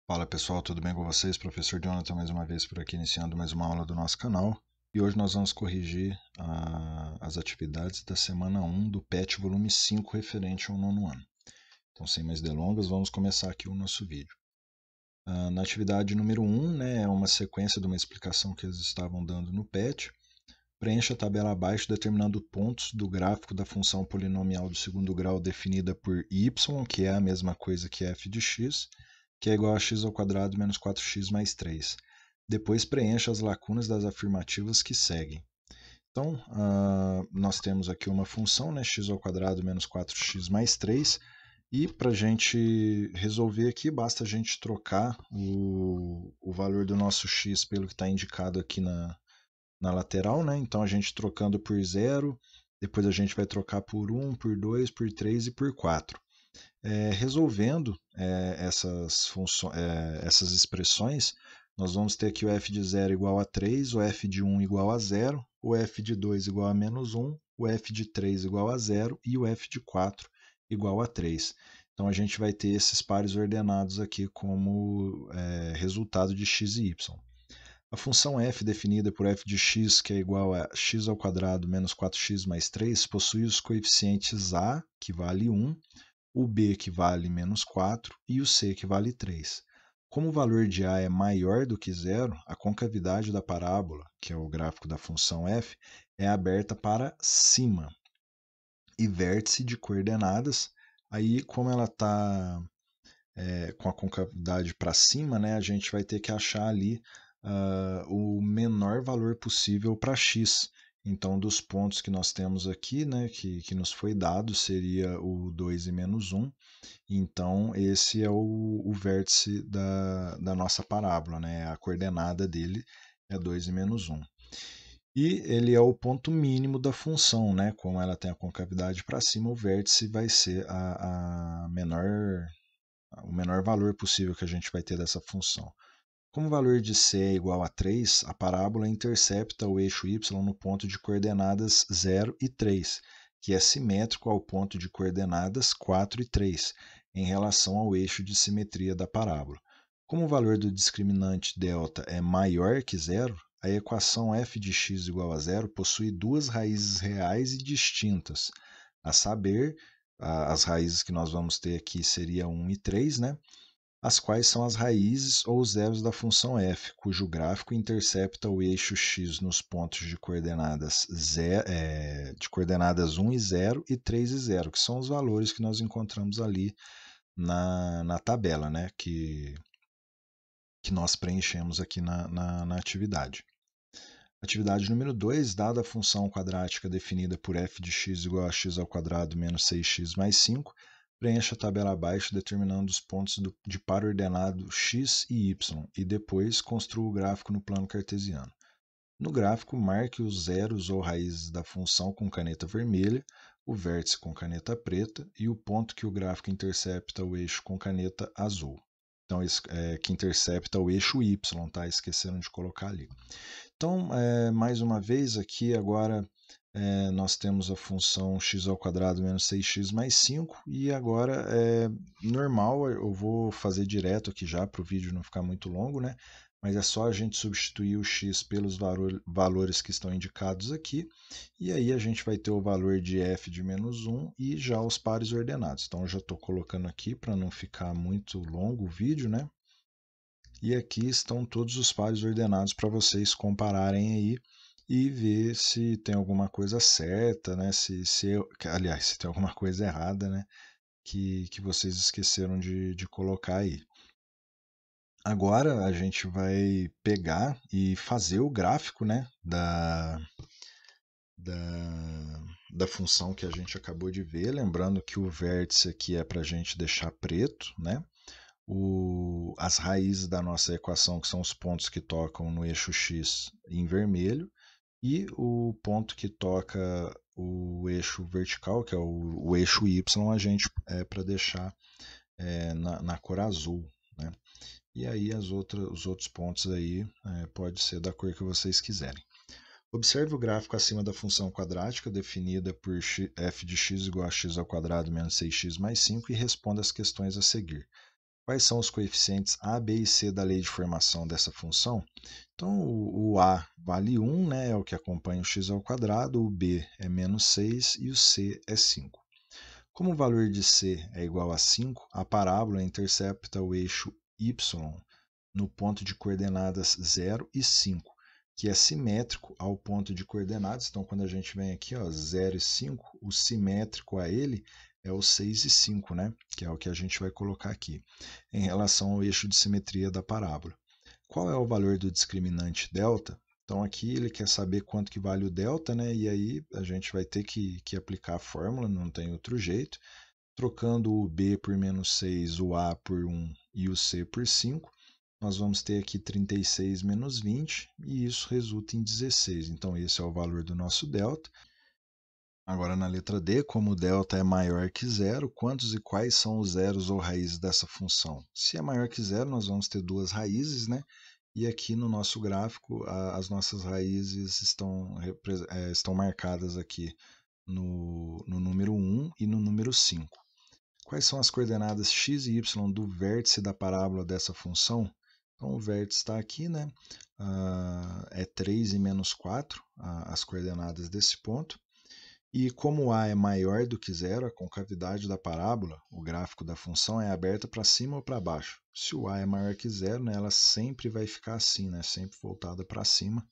Fala pessoal, tudo bem com vocês? Professor Jonathan mais uma vez por aqui iniciando mais uma aula do nosso canal. E hoje nós vamos corrigir as atividades da semana 1 do PET volume 5 referente ao nono ano. Então sem mais delongas, vamos começar aqui o nosso vídeo. Na atividade número 1, né, é uma sequência de uma explicação que eles estavam dando no PET. Preencha a tabela abaixo determinando pontos do gráfico da função polinomial do segundo grau definida por y, que é a mesma coisa que f de x, que é igual a x ao quadrado menos 4x mais 3. Depois preencha as lacunas das afirmativas que seguem. Então, nós temos aqui uma função, né, x ao quadrado menos 4x mais 3, e para a gente resolver aqui, basta a gente trocar o valor do nosso x pelo que está indicado aqui na lateral, né? Então a gente trocando por 0, depois a gente vai trocar por 1, por 2, por 3 e por 4. Resolvendo essas expressões, nós vamos ter aqui o f de 0 igual a 3, o f de 1 igual a 0, o f de 2 igual a menos 1, o f de 3 igual a 0 e o f de 4 igual a 3. Então a gente vai ter esses pares ordenados aqui como resultado de x e y. A função f definida por f de x, que é igual a x ao quadrado menos 4x mais 3, possui os coeficientes a, que vale 1, o b, que vale menos 4, e o c, que vale 3. Como o valor de a é maior do que zero, a concavidade da parábola, que é o gráfico da função f, é aberta para cima. E vértice de coordenadas, aí como ela está com a concavidade para cima, né, a gente vai ter que achar ali o menor valor possível para x. Então, dos pontos que nós temos aqui, né, que nos foi dado, seria o 2 e menos 1. Então, esse é o vértice da nossa parábola, né? A coordenada dele é 2 e menos 1. E ele é o ponto mínimo da função, né? Como ela tem a concavidade para cima, o vértice vai ser o menor valor possível que a gente vai ter dessa função. Como o valor de c é igual a 3, a parábola intercepta o eixo y no ponto de coordenadas 0 e 3, que é simétrico ao ponto de coordenadas 4 e 3, em relação ao eixo de simetria da parábola. Como o valor do discriminante delta é maior que zero, a equação f de x igual a zero possui duas raízes reais e distintas, a saber, as raízes que nós vamos ter aqui seriam 1 e 3, né? As quais são as raízes ou zeros da função f, cujo gráfico intercepta o eixo x nos pontos de coordenadas 1 e 0 e 3 e 0, que são os valores que nós encontramos ali na tabela, né, que nós preenchemos aqui na atividade. Atividade número 2, dada a função quadrática definida por f de x igual a x ao quadrado menos 6x mais 5, preencha a tabela abaixo determinando os pontos de par ordenado x e y e depois construa o gráfico no plano cartesiano. No gráfico, marque os zeros ou raízes da função com caneta vermelha, o vértice com caneta preta e o ponto que o gráfico intercepta o eixo com caneta azul. Então, que intercepta o eixo y, tá? Esqueceram de colocar ali. Então, mais uma vez aqui agora nós temos a função x ao quadrado menos 6x mais 5 e agora normal, eu vou fazer direto aqui já para o vídeo não ficar muito longo, né? Mas é só a gente substituir o x pelos valores que estão indicados aqui e aí a gente vai ter o valor de f de menos 1 e já os pares ordenados. Então eu já estou colocando aqui para não ficar muito longo o vídeo, né? E aqui estão todos os pares ordenados para vocês compararem aí e ver se tem alguma coisa certa, né? Aliás, se tem alguma coisa errada, né? Que vocês esqueceram de colocar aí. Agora a gente vai pegar e fazer o gráfico, né? Da função que a gente acabou de ver. Lembrando que o vértice aqui é para a gente deixar preto, né? As raízes da nossa equação, que são os pontos que tocam no eixo x em vermelho, e o ponto que toca o eixo vertical, que é o eixo y, a gente para deixar na cor azul, né? E aí os outros pontos aí pode ser da cor que vocês quiserem. Observe o gráfico acima da função quadrática definida por f de x igual a x ao quadrado menos 6x mais 5 e responda as questões a seguir. Quais são os coeficientes a, b e c da lei de formação dessa função? Então, o a vale 1, né, é o que acompanha o x ao quadrado, o b é menos 6 e o c é 5. Como o valor de c é igual a 5, a parábola intercepta o eixo y no ponto de coordenadas 0 e 5, que é simétrico ao ponto de coordenadas. Então, quando a gente vem aqui, ó, 0 e 5, o simétrico a ele é o 6 e 5, né? Que é o que a gente vai colocar aqui, em relação ao eixo de simetria da parábola. Qual é o valor do discriminante delta? Então, aqui ele quer saber quanto que vale o delta, né? E aí a gente vai ter que aplicar a fórmula, não tem outro jeito. Trocando o b por menos 6, o a por 1 e o c por 5, nós vamos ter aqui 36 menos 20 e isso resulta em 16. Então, esse é o valor do nosso delta. Agora, na letra D, como o delta é maior que zero, quantos e quais são os zeros ou raízes dessa função? Se é maior que zero, nós vamos ter duas raízes, né? E aqui no nosso gráfico, as nossas raízes estão marcadas aqui no número 1 e no número 5. Quais são as coordenadas x e y do vértice da parábola dessa função? Então, o vértice está aqui, né? É 3 e menos 4, as coordenadas desse ponto. E como a é maior do que zero, a concavidade da parábola, o gráfico da função, é aberta para cima ou para baixo. Se o a é maior que zero, né, ela sempre vai ficar assim, né, sempre voltada para cima.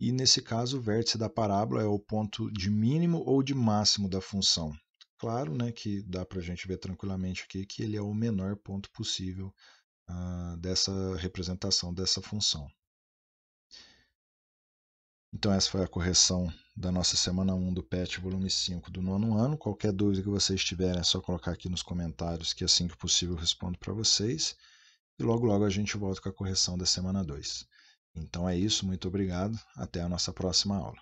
E nesse caso, o vértice da parábola é o ponto de mínimo ou de máximo da função. Claro, né, que dá para a gente ver tranquilamente aqui que ele é o menor ponto possível dessa representação dessa função. Então essa foi a correção da nossa semana 1 do PET volume 5 do 9º ano. Qualquer dúvida que vocês tiverem é só colocar aqui nos comentários que assim que possível eu respondo para vocês. E logo logo a gente volta com a correção da semana 2. Então é isso, muito obrigado, até a nossa próxima aula.